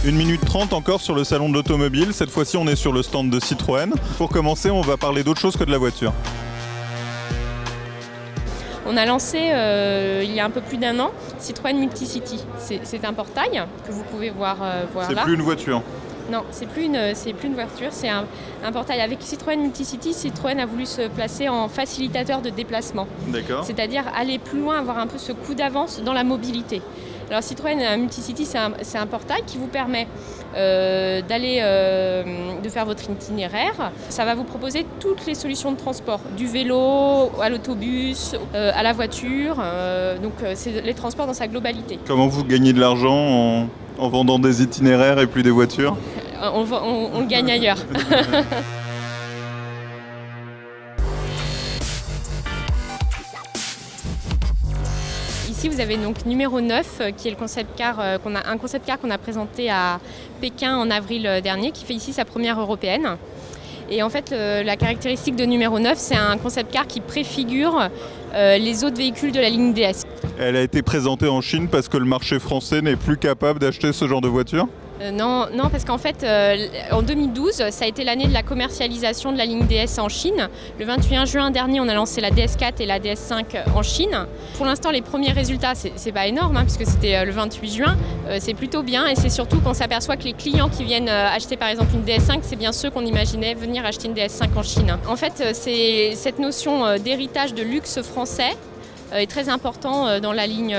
1 minute 30 encore sur le salon de l'automobile. Cette fois-ci, on est sur le stand de Citroën. Pour commencer, on va parler d'autre chose que de la voiture. On a lancé il y a un peu plus d'1 an Citroën Multicity. C'est un portail que vous pouvez voir là. C'est plus une voiture. Non, c'est plus une voiture, c'est un portail. Avec Citroën Multicity, Citroën a voulu se placer en facilitateur de déplacement. D'accord. C'est-à-dire aller plus loin, avoir un peu ce coup d'avance dans la mobilité. Alors Citroën Multicity, c'est un portail qui vous permet de faire votre itinéraire. Ça va vous proposer toutes les solutions de transport, du vélo à l'autobus, à la voiture. Donc c'est les transports dans sa globalité. Comment vous gagnez de l'argent en vendant des itinéraires et plus des voitures? On le gagne ailleurs. Ici, vous avez donc numéro 9, qui est le concept car un concept car qu'on a présenté à Pékin en avril dernier, qui fait ici sa première européenne. Et en fait, la caractéristique de numéro 9, c'est un concept car qui préfigure les autres véhicules de la ligne DS. Elle a été présentée en Chine parce que le marché français n'est plus capable d'acheter ce genre de voiture? Non, parce qu'en fait, en 2012, ça a été l'année de la commercialisation de la ligne DS en Chine. Le 21 juin dernier, on a lancé la DS4 et la DS5 en Chine. Pour l'instant, les premiers résultats, c'est pas énorme, puisque c'était le 28 juin. C'est plutôt bien, et c'est surtout qu'on s'aperçoit que les clients qui viennent acheter par exemple une DS5, c'est bien ceux qu'on imaginait venir acheter une DS5 en Chine. En fait, c'est cette notion d'héritage de luxe français est très important dans la ligne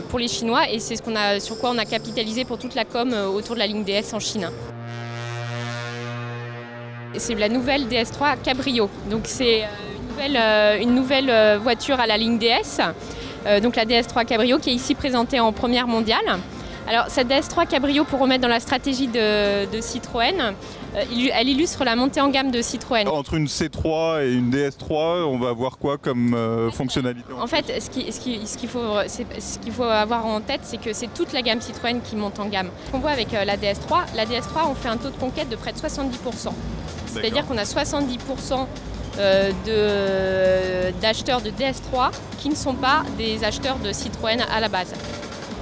pour les Chinois, et c'est sur quoi on a capitalisé pour toute la com autour de la ligne DS en Chine. C'est la nouvelle DS3 Cabrio, donc c'est une nouvelle voiture à la ligne DS, donc la DS3 Cabrio qui est ici présentée en première mondiale. Alors cette DS3 Cabrio, pour remettre dans la stratégie de Citroën, elle illustre la montée en gamme de Citroën. Entre une C3 et une DS3, on va avoir quoi comme fonctionnalité? En fait, ce qu'il faut avoir en tête, c'est que c'est toute la gamme Citroën qui monte en gamme. Ce qu'on voit avec la DS3, on fait un taux de conquête de près de 70%. C'est-à-dire qu'on a 70% d'acheteurs de DS3 qui ne sont pas des acheteurs de Citroën à la base.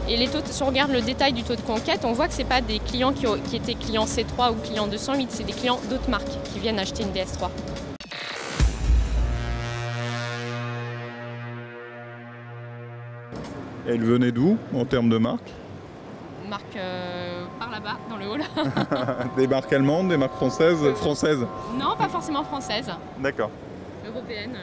Et les taux, si on regarde le détail du taux de conquête, on voit que ce n'est pas des clients qui étaient clients C3 ou clients 208, c'est des clients d'autres marques qui viennent acheter une DS3. Elle venait d'où en termes de marque? Marque par là-bas, dans le hall. Des marques allemandes, des marques françaises? Françaises? Non, pas forcément françaises. D'accord. Européennes.